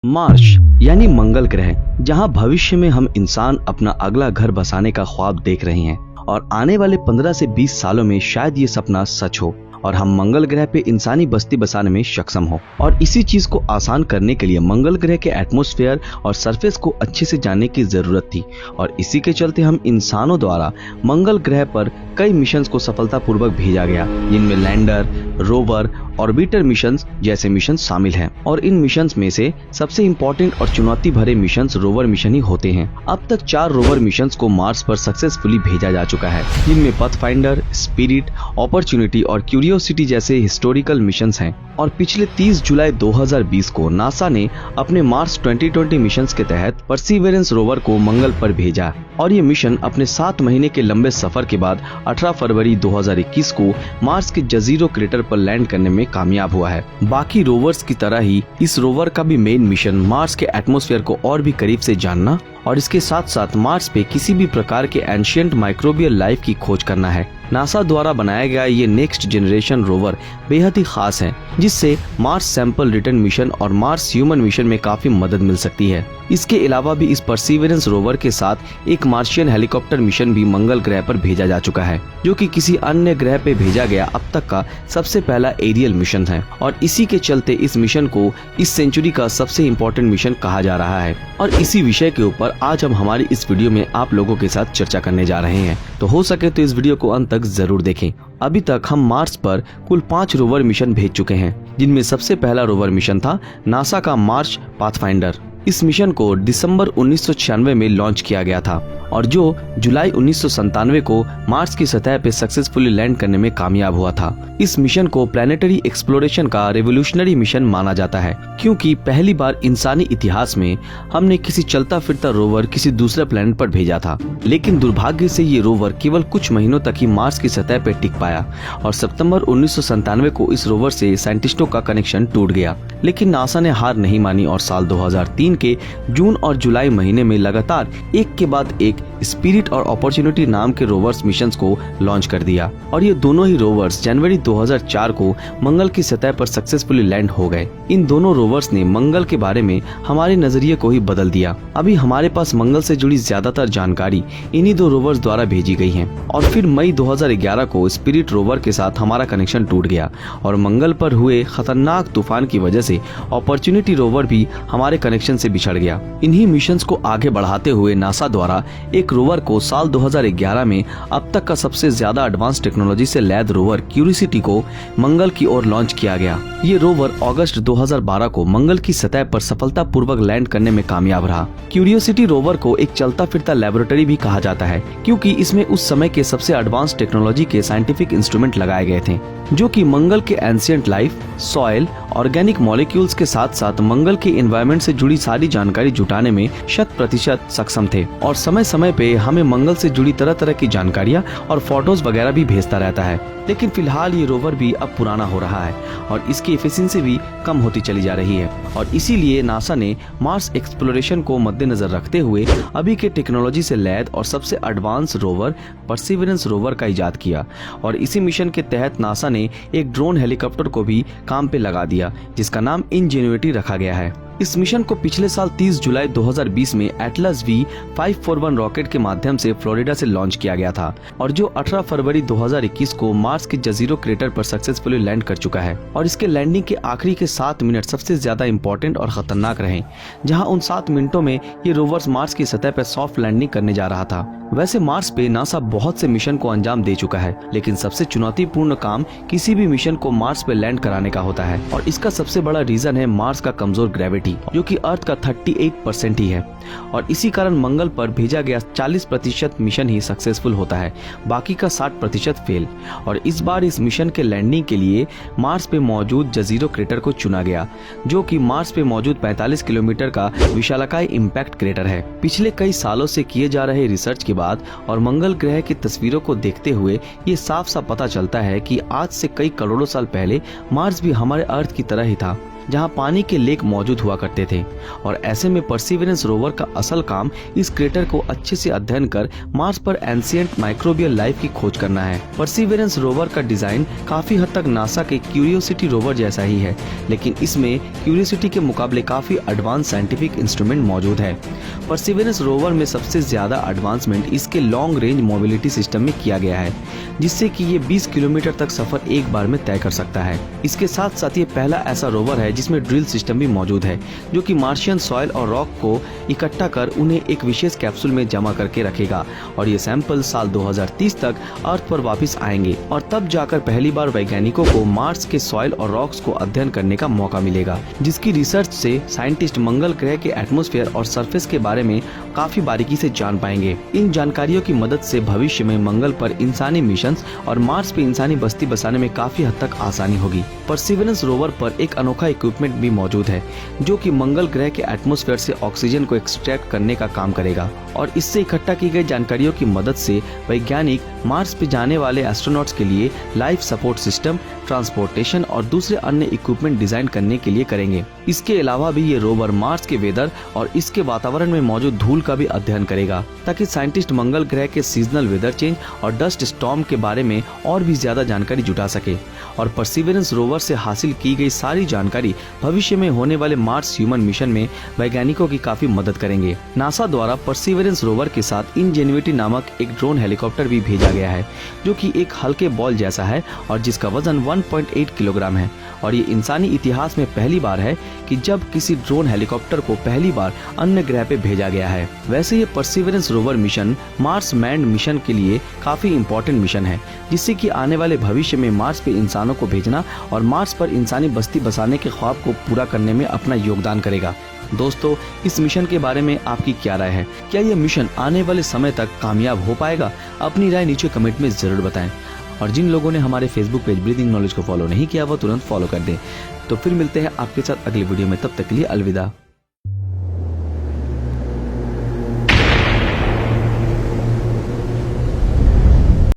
Mars यानी मंगल ग्रह, जहां भविष्य में हम इंसान अपना अगला घर बसाने का ख्वाब देख रहे हैं और आने वाले 15 से 20 सालों में शायद ये सपना सच हो और हम मंगल ग्रह पे इंसानी बस्ती बसाने में सक्षम हो। और इसी चीज को आसान करने के लिए मंगल ग्रह के एटमॉस्फेयर और सरफेस को अच्छे से जानने की जरूरत थी और इसी के चलते हम इंसानों द्वारा मंगल ग्रह पर कई मिशंस को सफलतापूर्वक भेजा गया, जिनमें लैंडर, रोवर, ऑर्बिटर मिशंस जैसे मिशन शामिल हैं। और इन मिशंस में से सबसे इम्पोर्टेंट और चुनौती भरे मिशंस रोवर मिशन ही होते हैं। अब तक 4 रोवर मिशंस को मार्स पर सक्सेसफुली भेजा जा चुका है, जिनमें पाथफाइंडर, स्पिरिट, अपॉर्चुनिटी और क्यूरियोसिटी जैसे हिस्टोरिकल मिशंस हैं। और पिछले 30 जुलाई 2020 को नासा ने अपने मार्स 2020 मिशंस के तहत परसिवरेंस रोवर को मंगल पर भेजा और ये मिशन अपने 7 महीने के लंबे सफर के बाद 18 फरवरी 2021 को मार्स के जजीरो क्रेटर पर लैंड करने में कामयाब हुआ है। बाकी रोवर्स की तरह ही इस रोवर का भी मेन मिशन मार्स के एटमॉस्फेयर को और भी करीब से जानना और इसके साथ साथ मार्स पे किसी भी प्रकार के एंशिएंट माइक्रोबियल लाइफ की खोज करना है। नासा द्वारा बनाया गया ये नेक्स्ट जनरेशन रोवर बेहद ही खास है, जिससे मार्स सैंपल रिटर्न मिशन और मार्स ह्यूमन मिशन में काफी मदद मिल सकती है। इसके अलावा भी इस परसिवरेंस रोवर के साथ एक मार्शियन हेलीकॉप्टर मिशन भी मंगल ग्रह पर भेजा जा चुका है, जो कि किसी अन्य ग्रह पे भेजा गया अब तक का सबसे पहला एरियल मिशन है और इसी के चलते इस मिशन को इस सेंचुरी का सबसे इम्पोर्टेंट मिशन कहा जा रहा है। और इसी विषय के ऊपर आज हम हमारी इस वीडियो में आप लोगों के साथ चर्चा करने जा रहे हैं, तो हो सके तो इस वीडियो को अंत तक जरूर देखें। अभी तक हम मार्स पर कुल 5 रोवर मिशन भेज चुके हैं, जिनमें सबसे पहला रोवर मिशन था नासा का मार्स पाथफाइंडर। इस मिशन को दिसंबर 1996 में लॉन्च किया गया था और जो जुलाई 1997 को मार्स की सतह पे सक्सेसफुली लैंड करने में कामयाब हुआ था। इस मिशन को प्लैनेटरी एक्सप्लोरेशन का रेवोल्यूशनरी मिशन माना जाता है, क्योंकि पहली बार इंसानी इतिहास में हमने किसी चलता फिरता रोवर किसी दूसरे प्लैनेट पर भेजा था। लेकिन दुर्भाग्य से ये रोवर केवल कुछ महीनों तक ही मार्स की सतह पर टिक पाया और सितंबर 1997 को इस रोवर से साइंटिस्टों का कनेक्शन टूट गया। लेकिन नासा ने हार नहीं मानी और साल 2003 के जून और जुलाई महीने में लगातार एक के बाद एक स्पिरिट और अपॉर्चुनिटी नाम के रोवर्स मिशंस को लॉन्च कर दिया और ये दोनों ही रोवर्स जनवरी 2004 को मंगल की सतह पर सक्सेसफुली लैंड हो गए। इन दोनों रोवर्स ने मंगल के बारे में हमारे नजरिए को ही बदल दिया। अभी हमारे पास मंगल से जुड़ी ज्यादातर जानकारी इन्हीं 2 रोवर्स द्वारा भेजी गई है। और फिर मई 2011 को स्पिरिट रोवर के साथ हमारा कनेक्शन टूट गया और मंगल पर हुए खतरनाक तूफान की वजह से अपॉर्चुनिटी रोवर भी हमारे कनेक्शन से बिछड़ गया। इन्हीं मिशंस को आगे बढ़ाते हुए नासा द्वारा एक रोवर को साल 2011 में अब तक का सबसे ज्यादा एडवांस टेक्नोलॉजी से लैद रोवर क्यूरियोसिटी को मंगल की ओर लॉन्च किया गया। ये रोवर अगस्त 2012 को मंगल की सतह पर सफलतापूर्वक लैंड करने में कामयाब रहा। क्यूरियोसिटी रोवर को एक चलता फिरता लेबोरेटरी भी कहा जाता है, क्योंकि इसमें उस समय के सबसे एडवांस टेक्नोलॉजी के साइंटिफिक इंस्ट्रूमेंट लगाए गए थे, जो कि मंगल के ancient life, soil, organic molecules के साथ साथ मंगल के एनवायरनमेंट से जुड़ी सारी जानकारी जुटाने में 100% सक्षम थे। और समय समय पे हमें मंगल से जुड़ी तरह तरह की जानकारियां और फोटोज वगैरह भी भेजता रहता है। लेकिन फिलहाल ये रोवर भी अब पुराना हो रहा है और इसकी एफिशिएंसी भी कम होती चली जा रही है और इसीलिए नासा ने मार्स एक्सप्लोरेशन को मद्देनजर रखते हुए अभी के टेक्नोलॉजी से लैद और सबसे एडवांस रोवर परसिवरेंस रोवर का इजाद किया। और इसी मिशन के तहत नासा ने एक ड्रोन हेलीकॉप्टर को भी काम पे लगा दिया, जिसका नाम इंजेन्युइटी रखा गया है। इस मिशन को पिछले साल 30 जुलाई 2020 में एटलस V541 रॉकेट के माध्यम से फ्लोरिडा से लॉन्च किया गया था और जो 18 फरवरी 2021 को मार्स के जजीरो क्रेटर पर सक्सेसफुली लैंड कर चुका है। और इसके लैंडिंग के आखिरी के 7 मिनट सबसे ज्यादा इम्पोर्टेंट और खतरनाक रहे, जहां उन 7 मिनटों में ये रोवर्स मार्स की सतह पर सॉफ्ट लैंडिंग करने जा रहा था। वैसे मार्स पे नासा बहुत से मिशन को अंजाम दे चुका है, लेकिन सबसे चुनौतीपूर्ण काम किसी भी मिशन को मार्स पे लैंड कराने का होता है और इसका सबसे बड़ा रीजन है मार्स का कमजोर ग्रेविटी, जो कि अर्थ का 38% ही है। और इसी कारण मंगल पर भेजा गया 40% मिशन ही सक्सेसफुल होता है, बाकी का 60% फेल। और इस बार इस मिशन के लैंडिंग के लिए मार्स पे मौजूद जजीरो क्रेटर को चुना गया, जो कि मार्स पे मौजूद 45 किलोमीटर का विशालकाय इम्पैक्ट क्रेटर है। पिछले कई सालों से किए जा रहे रिसर्च के बाद और मंगल ग्रह की तस्वीरों को देखते हुए ये साफ साफ पता चलता है कि आज से कई करोड़ों साल पहले मार्स भी हमारे अर्थ की तरह ही था। जहां पानी के लेक मौजूद हुआ करते थे। और ऐसे में परसिवरेंस रोवर का असल काम इस क्रेटर को अच्छे से अध्ययन कर मार्स पर एंशिएंट माइक्रोबियल लाइफ की खोज करना है। परसिवरेंस रोवर का डिजाइन काफी हद तक नासा के क्यूरियोसिटी रोवर जैसा ही है, लेकिन इसमें क्यूरियोसिटी के मुकाबले काफी एडवांस साइंटिफिक इंस्ट्रूमेंट मौजूद है। परसिवरेंस रोवर में सबसे ज्यादा एडवांसमेंट इसके लॉन्ग रेंज मोबिलिटी सिस्टम में किया गया है, जिससे कि ये 20 किलोमीटर तक सफर एक बार में तय कर सकता है। इसके साथ साथ ये पहला ऐसा रोवर है जिसमें ड्रिल सिस्टम भी मौजूद है, जो कि मार्शियन सॉइल और रॉक को इकट्ठा कर उन्हें एक विशेष कैप्सूल में जमा करके रखेगा और ये सैंपल साल 2030 तक अर्थ पर वापस आएंगे और तब जाकर पहली बार वैज्ञानिकों को मार्स के सॉइल और रॉक्स को अध्ययन करने का मौका मिलेगा, जिसकी रिसर्च से साइंटिस्ट मंगल ग्रह के एटमॉस्फेयर और सरफेस के बारे में काफी बारीकी से जान पाएंगे। इन जानकारियों की मदद से भविष्य में मंगल पर इंसानी मिशन और मार्स पे इंसानी बस्ती बसाने में काफी हद तक आसानी होगी। परसिवरेंस रोवर पर एक अनोखा इक्विपमेंट भी मौजूद है, जो कि मंगल ग्रह के एटमॉस्फेयर से ऑक्सीजन को एक्सट्रैक्ट करने का काम करेगा और इससे इकट्ठा की गई जानकारियों की मदद से वैज्ञानिक मार्स पे जाने वाले एस्ट्रोनॉट्स के लिए लाइफ सपोर्ट सिस्टम, ट्रांसपोर्टेशन और दूसरे अन्य इक्विपमेंट डिजाइन करने के लिए करेंगे। इसके अलावा भी ये रोवर मार्स के वेदर और इसके वातावरण में मौजूद धूल का भी अध्ययन करेगा, ताकि साइंटिस्ट मंगल ग्रह के सीजनल वेदर चेंज और डस्ट स्टॉर्म के बारे में और भी ज्यादा जानकारी जुटा सके। और परसिवरेंस रोवर से हासिल की गई सारी जानकारी भविष्य में होने वाले मार्स ह्यूमन मिशन में वैज्ञानिकों की काफी मदद करेंगे। नासा द्वारा परसिवरेंस रोवर के साथ इंजेन्युइटी नामक एक ड्रोन हेलीकॉप्टर भी भेजा गया है, जो कि एक हल्के बॉल जैसा है और जिसका वजन 1.8 किलोग्राम है। और ये इंसानी इतिहास में पहली बार है कि जब किसी ड्रोन हेलीकॉप्टर को पहली बार अन्य ग्रह पे भेजा गया है। वैसे ये perseverance rover mission Mars manned mission के लिए काफी इम्पोर्टेंट मिशन है, जिससे कि आने वाले भविष्य में मार्स पे इंसानों को भेजना और मार्स पर इंसानी बस्ती बसाने के ख्वाब को पूरा करने में अपना योगदान करेगा। दोस्तों, इस मिशन के बारे में आपकी क्या राय है? क्या ये मिशन आने वाले समय तक कामयाब हो पाएगा? अपनी राय नीचे कमेंट में जरूर बताएं। और जिन लोगों ने हमारे फेसबुक पेज ब्रीदिंग नॉलेज को फॉलो नहीं किया वो तुरंत फॉलो कर दें। तो फिर मिलते हैं आपके साथ अगली वीडियो में, तब तक के लिए अलविदा।